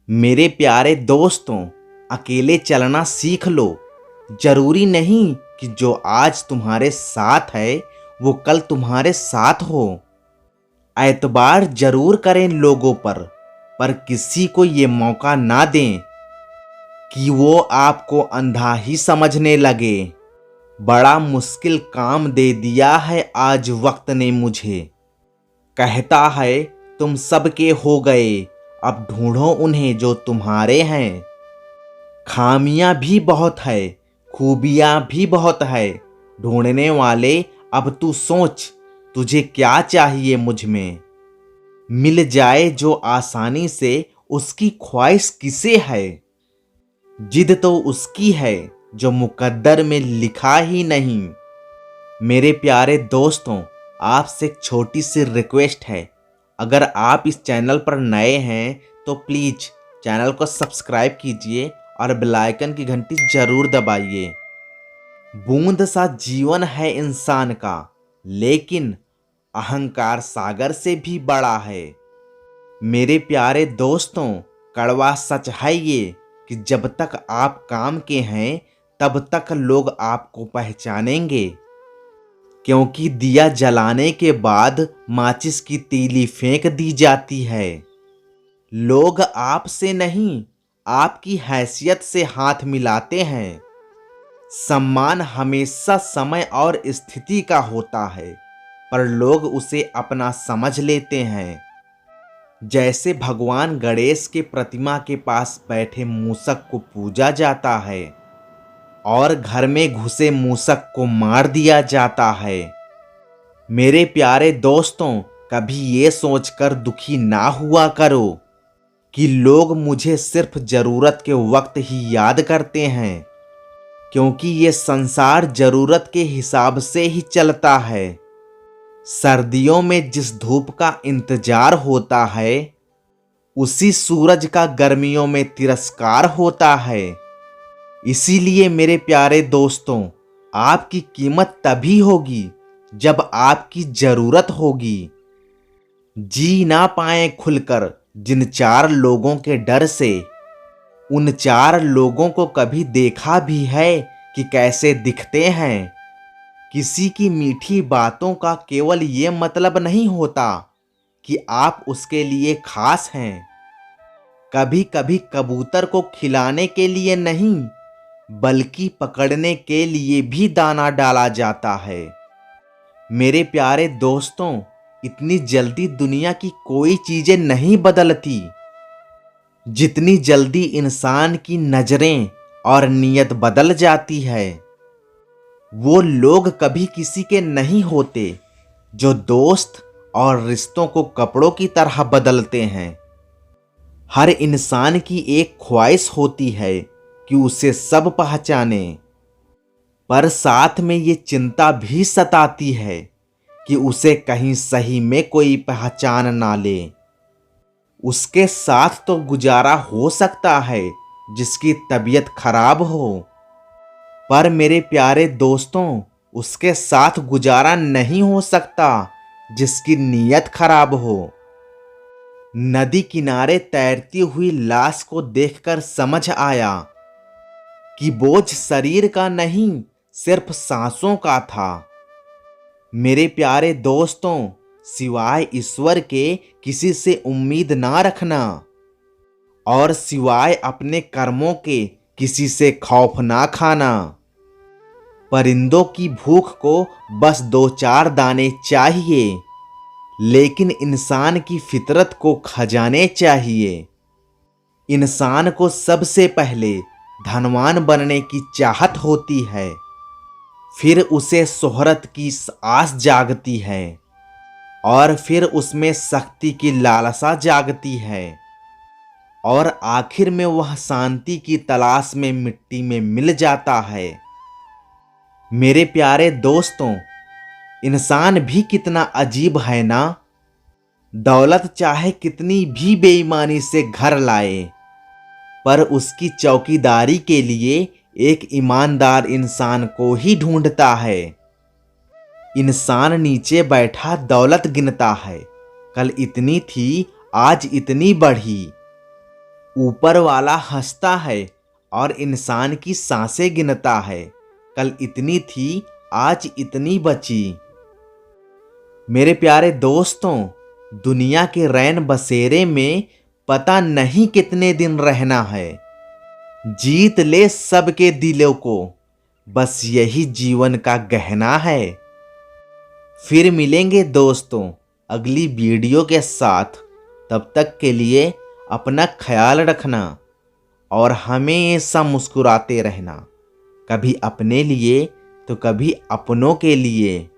मेरे प्यारे दोस्तों, अकेले चलना सीख लो। जरूरी नहीं कि जो आज तुम्हारे साथ है वो कल तुम्हारे साथ हो। एतबार जरूर करें लोगों पर किसी को ये मौका ना दें कि वो आपको अंधा ही समझने लगे। बड़ा मुश्किल काम दे दिया है आज वक्त ने मुझे। कहता है तुम सबके हो गए, अब ढूंढो उन्हें जो तुम्हारे हैं। खामियां भी बहुत है, खूबियां भी बहुत है। ढूंढने वाले अब तू सोच, तुझे क्या चाहिए मुझ में। मिल जाए जो आसानी से, उसकी ख्वाहिश किसे है। जिद तो उसकी है जो मुकद्दर में लिखा ही नहीं। मेरे प्यारे दोस्तों, आपसे एक छोटी सी रिक्वेस्ट है। अगर आप इस चैनल पर नए हैं तो प्लीज़ चैनल को सब्सक्राइब कीजिए और बेल आइकन की घंटी जरूर दबाइए। बूंद सा जीवन है इंसान का, लेकिन अहंकार सागर से भी बड़ा है। मेरे प्यारे दोस्तों, कड़वा सच है ये कि जब तक आप काम के हैं तब तक लोग आपको पहचानेंगे। क्योंकि दिया जलाने के बाद माचिस की तीली फेंक दी जाती है। लोग आपसे नहीं, आपकी हैसियत से हाथ मिलाते हैं। सम्मान हमेशा समय और स्थिति का होता है, पर लोग उसे अपना समझ लेते हैं। जैसे भगवान गणेश के प्रतिमा के पास बैठे मूसक को पूजा जाता है और घर में घुसे मूसक को मार दिया जाता है। मेरे प्यारे दोस्तों, कभी ये सोचकर दुखी ना हुआ करो कि लोग मुझे सिर्फ जरूरत के वक्त ही याद करते हैं, क्योंकि ये संसार जरूरत के हिसाब से ही चलता है। सर्दियों में जिस धूप का इंतजार होता है, उसी सूरज का गर्मियों में तिरस्कार होता है। इसीलिए मेरे प्यारे दोस्तों, आपकी कीमत तभी होगी जब आपकी जरूरत होगी। जी ना पाए खुलकर जिन चार लोगों के डर से, उन चार लोगों को कभी देखा भी है कि कैसे दिखते हैं। किसी की मीठी बातों का केवल ये मतलब नहीं होता कि आप उसके लिए खास हैं। कभी कभी कबूतर को खिलाने के लिए नहीं, बल्कि पकड़ने के लिए भी दाना डाला जाता है। मेरे प्यारे दोस्तों, इतनी जल्दी दुनिया की कोई चीजें नहीं बदलती जितनी जल्दी इंसान की नजरें और नीयत बदल जाती है। वो लोग कभी किसी के नहीं होते जो दोस्त और रिश्तों को कपड़ों की तरह बदलते हैं। हर इंसान की एक ख्वाहिश होती है कि उसे सब पहचाने, पर साथ में ये चिंता भी सताती है कि उसे कहीं सही में कोई पहचान ना ले। उसके साथ तो गुजारा हो सकता है जिसकी तबीयत खराब हो, पर मेरे प्यारे दोस्तों, उसके साथ गुजारा नहीं हो सकता जिसकी नीयत खराब हो। नदी किनारे तैरती हुई लाश को देखकर समझ आया कि बोझ शरीर का नहीं, सिर्फ सांसों का था। मेरे प्यारे दोस्तों, सिवाय ईश्वर के किसी से उम्मीद ना रखना, और सिवाय अपने कर्मों के किसी से खौफ ना खाना। परिंदों की भूख को बस दो चार दाने चाहिए, लेकिन इंसान की फितरत को खजाने चाहिए। इंसान को सबसे पहले धनवान बनने की चाहत होती है, फिर उसे शोहरत की आस जागती है, और फिर उसमें शक्ति की लालसा जागती है, और आखिर में वह शांति की तलाश में मिट्टी में मिल जाता है। मेरे प्यारे दोस्तों, इंसान भी कितना अजीब है ना। दौलत चाहे कितनी भी बेईमानी से घर लाए, पर उसकी चौकीदारी के लिए एक ईमानदार इंसान को ही ढूंढता है। इंसान नीचे बैठा दौलत गिनता है, कल इतनी थी आज इतनी बढ़ी। ऊपर वाला हंसता है और इंसान की सांसें गिनता है। कल इतनी थी, आज इतनी बची। मेरे प्यारे दोस्तों, दुनिया के रैन बसेरे में पता नहीं कितने दिन रहना है। जीत ले सबके दिलों को, बस यही जीवन का गहना है। फिर मिलेंगे दोस्तों अगली वीडियो के साथ। तब तक के लिए अपना ख्याल रखना और हमेशा मुस्कुराते रहना, कभी अपने लिए तो कभी अपनों के लिए।